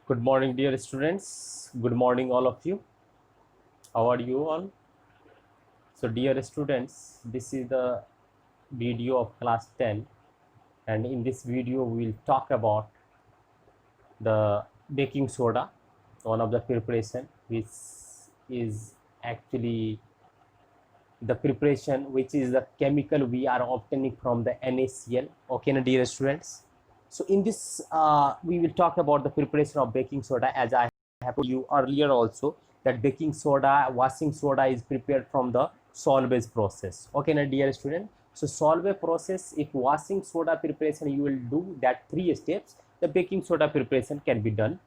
Good morning, dear students. Good morning, all of you. How are you all? So, dear students, this is the video of class 10, and in this video, we will talk about the baking soda, one of the preparation, which is actually the preparation which is the chemical we are obtaining from the NaCl. Okay, na, dear students. So, in this, we will talk about the preparation of baking soda, as I have told you earlier also that baking soda, washing soda is prepared from the solvage process. Okay, na, dear student. So, solvage process, if washing soda preparation you will do that 3 steps, the baking soda preparation can be done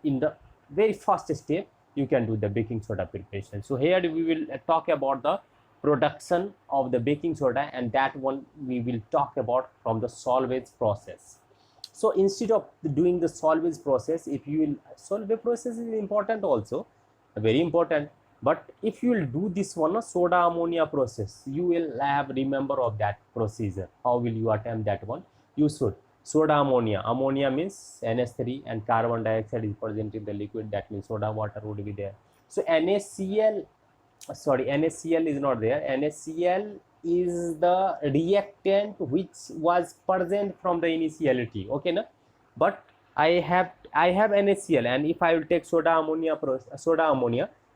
in the very first step. You can do the baking soda preparation. So here we will talk about the production of the baking soda, and that one we will talk about from the solvage process. So instead of doing the solvage process, if you will, solvage process is important also, very important, but if you will do this one soda ammonia process, you will have remember of that procedure. How will you attempt that one? You should soda ammonia. Ammonia means NH3 and carbon dioxide is present in the liquid, that means soda water would be there. So NaCl, sorry, NaCl is not there. NaCl is the reactant which was present from the initiality. Okay, na? But I have NaCl, and if I will take soda ammonia,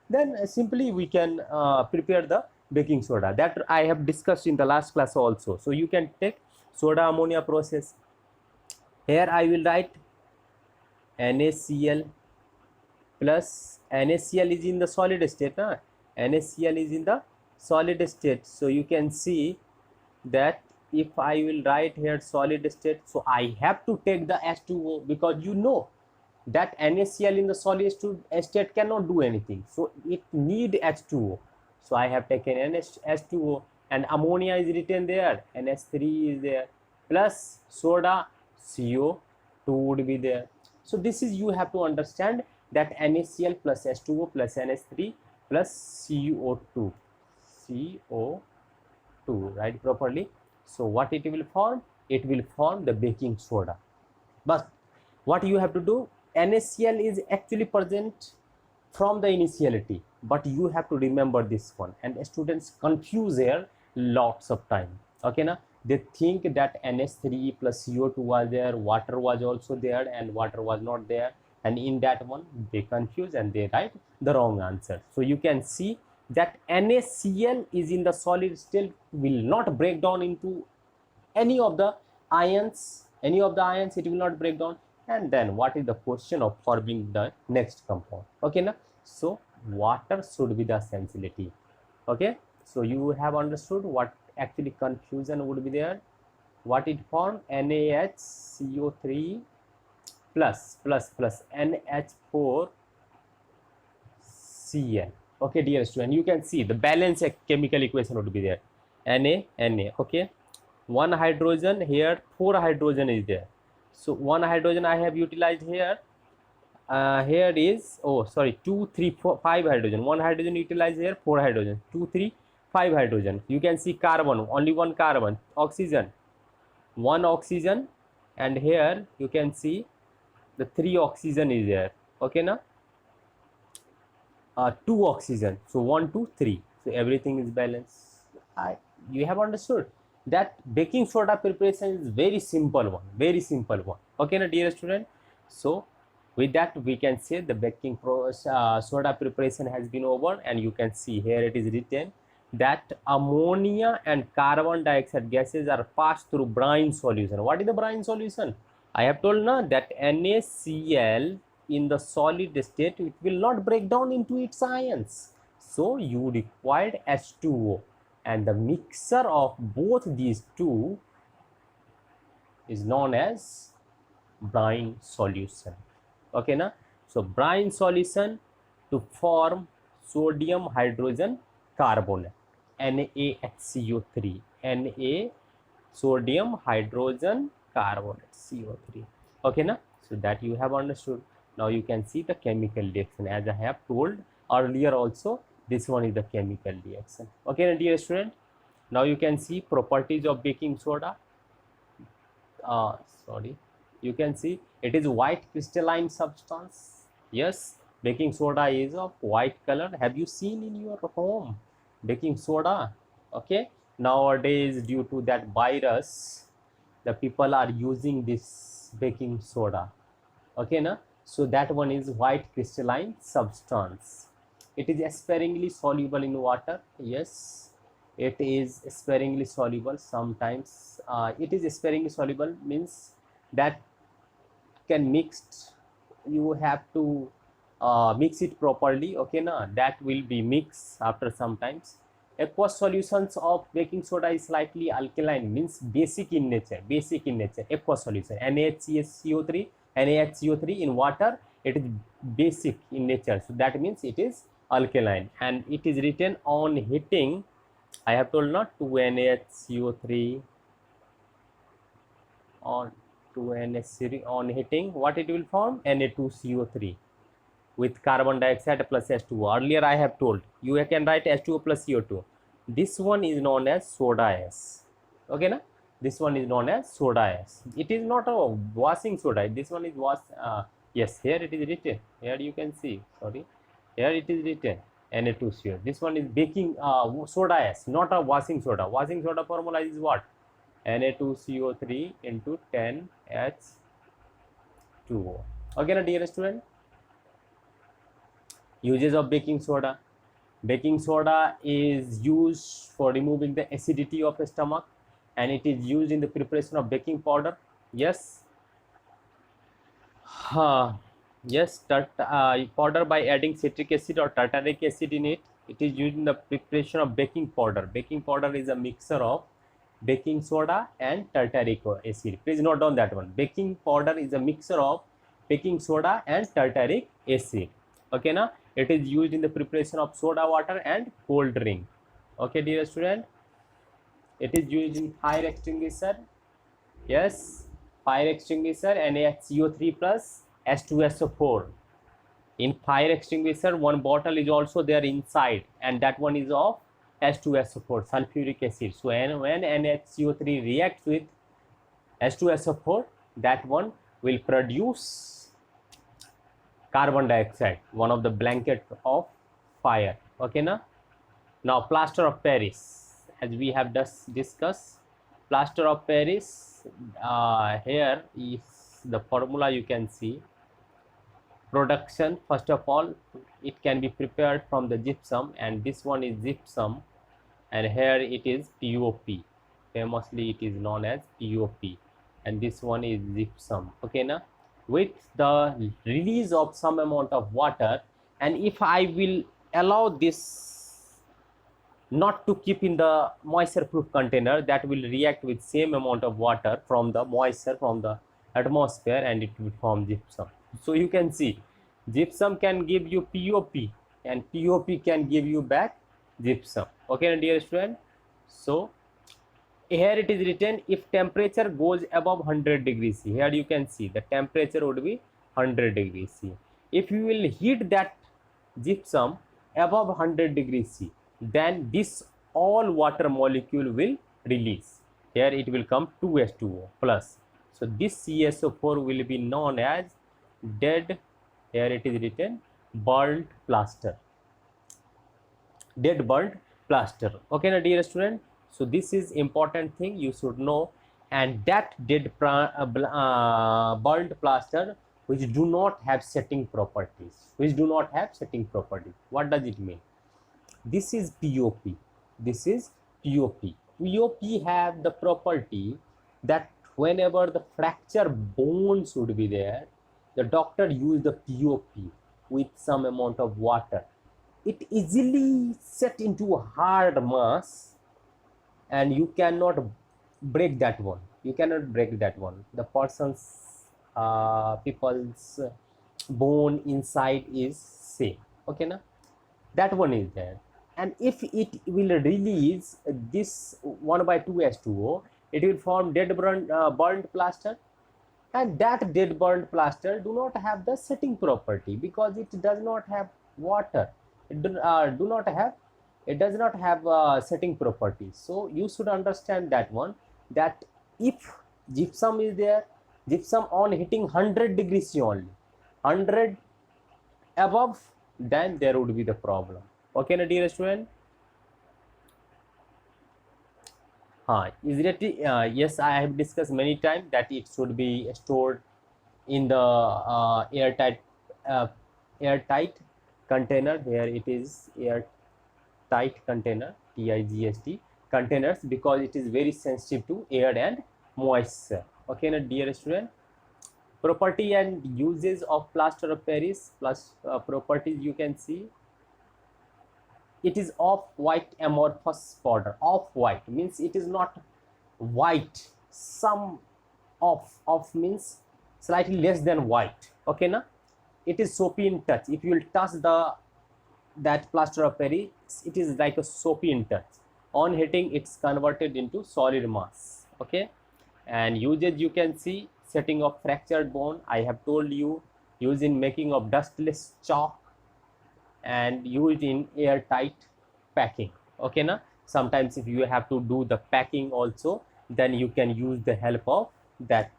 then simply we can prepare the baking soda. That I have discussed in the last class also. So you can take soda ammonia process. Here I will write NaCl plus NaCl is in the solid state. NaCl is in the solid state. So you can see that if I will write here solid state, so I have to take the H2O, because you know that NaCl in the solid state cannot do anything. So it need H2O. So I have taken H2O, and ammonia is written there, NH3 is there, plus soda CO2 would be there. So this is, you have to understand that NaCl plus H2O plus NH3 plus CO2, write properly. So what it will form? It will form the baking soda. But what you have to do, NaCl is actually present from the initiality, but you have to remember this one, and students confuse here lots of time. Okay, na? They think that NH3 plus CO2 was there, water was also there, and water was not there, and in that one they confuse and they write the wrong answer. So you can see that NaCl is in the solid state, will not break down into any of the ions, it will not break down. And then what is the question of forming the next compound? Okay, na? So water should be the sensibility. Okay, so you have understood what actually confusion would be there. What it form? NaHCO3 plus NH4 Cl. Okay, dear student, you can see the balance chemical equation would be there. Na. Okay, one hydrogen here, 4 hydrogen is there. So one hydrogen I have utilized here. Here is, oh sorry, 2 3 4 5 hydrogen. One hydrogen utilized here, 4 hydrogen, 2 3 5 hydrogen. You can see carbon, only one carbon. Oxygen, one oxygen, and here you can see the 3 oxygen is there. Okay, na? 2 oxygen, so 1 2 3, so everything is balanced. You have understood that baking soda preparation is very simple one. Okay, na, dear student? So with that we can say the baking soda preparation has been over, and you can see here it is written that ammonia and carbon dioxide gases are passed through brine solution. What is the brine solution? I have told now that NaCl in the solid state, it will not break down into its ions. So you required H2O, and the mixture of both these two is known as brine solution. Okay, na? So brine solution to form sodium hydrogen carbonate, NaHCO3, Na sodium hydrogen carbonate, CO3. Okay, na? So that you have understood. Now you can see the chemical reaction, as I have told earlier also. This one is the chemical reaction. Okay, dear student. Now you can see properties of baking soda. Sorry. You can see it is white crystalline substance. Yes, baking soda is of white color. Have you seen in your home baking soda? Okay, nowadays due to that virus, the people are using this baking soda. Okay, na? So that one is white crystalline substance. It is sparingly soluble in water. Yes, it is sparingly soluble. Sometimes it is sparingly soluble means that can mixed, you have to mix it properly. Okay, na, that will be mixed after sometimes. Aqueous solutions of baking soda is slightly alkaline, means basic in nature. Aqueous solution NaHCO3 NaHCO3 in water, it is basic in nature, so that means it is alkaline. And it is written on heating, I have told not, to NaHCO3 on NaCO3 on heating, what it will form? Na2CO3 with carbon dioxide plus H2O. Earlier I have told you can write H2O plus CO2. This one is known as soda ash. Okay, na? This one is known as soda ash. It is not a washing soda. This one is yes, here it is written. Here you can see. Sorry, here it is written Na2CO. This one is baking soda ash, not a washing soda. Washing soda formula is what? Na2CO3 into 10H2O. Okay, na, dear student? Uses of baking soda. Baking soda is used for removing the acidity of the stomach, and it is used in the preparation of baking powder. Yes. Yes, powder by adding citric acid or tartaric acid in it. It is used in the preparation of baking powder. Baking powder is a mixture of baking soda and tartaric acid. Please note down that one. Baking powder is a mixture of baking soda and tartaric acid. Okay, now it is used in the preparation of soda water and cold drink. Okay, dear student, it is used in fire extinguisher. Yes, fire extinguisher NaCO3 plus H2SO4. In fire extinguisher, one bottle is also there inside, and that one is of H2SO4, sulfuric acid. So when NaCO3 reacts with H2SO4, that one will produce carbon dioxide, one of the blanket of fire. Okay, na? Now plaster of Paris, as we have just discussed, plaster of Paris, here is the formula. You can see production. First of all, it can be prepared from the gypsum, and this one is gypsum, and here it is POP. Famously it is known as POP, and this one is gypsum. Okay, na? With the release of some amount of water, and if I will allow this not to keep in the moisture proof container, that will react with same amount of water from the moisture from the atmosphere, and it will form gypsum. So you can see gypsum can give you POP, and POP can give you back gypsum. Okay, dear student? So here it is written, if temperature goes above 100 degrees C, here you can see the temperature would be 100 degrees C. If you will heat that gypsum above 100 degrees C, then this all water molecule will release. Here it will come 2H2O plus. So this CSO4 will be known as dead, here it is written, burnt plaster. Dead burnt plaster. Okay, na, dear student? So this is important thing you should know. And that dead burnt plaster which do not have setting properties, what does it mean? This is POP. POP have the property that whenever the fracture bone should be there, the doctor use the POP with some amount of water. It easily set into a hard mass, and you cannot break that one. The person's people's bone inside is safe. Okay, na? That one is there. And if it will release this 1/2H2O, it will form dead burnt plaster, and that dead burnt plaster do not have the setting property because it does not have water. It does not have setting property. So you should understand that one, that if gypsum is there, Gypsum on hitting 100 degrees C only. 100 above, then there would be the problem. Okay, na dear student? Yes, I have discussed many times that it should be stored in the uh, airtight container, where it is airtight container, TIGST containers, because it is very sensitive to air and moisture. Okay, na dear student? Property and uses of plaster of Paris. Plus properties, you can see it is off-white amorphous powder. Off-white means it is not white, some off means slightly less than white. Okay, na? It is soapy in touch. If you will touch that plaster of Paris, it is like a soapy in touch. On hitting, it's converted into solid mass. Okay, and uses, you can see setting of fractured bone. I have told you, used in making of dustless chalk and used in airtight packing. Okay, na? Sometimes if you have to do the packing also, then you can use the help of that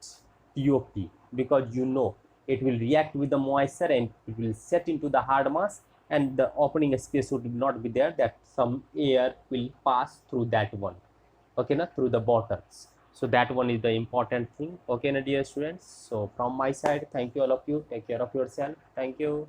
TOP, because you know it will react with the moisture and it will set into the hard mass, and the opening space would not be there, that some air will pass through that one. Okay, na? Through the bottles. So that one is the important thing. Okay, na dear students? So from my side, thank you all of you. Take care of yourself. Thank you.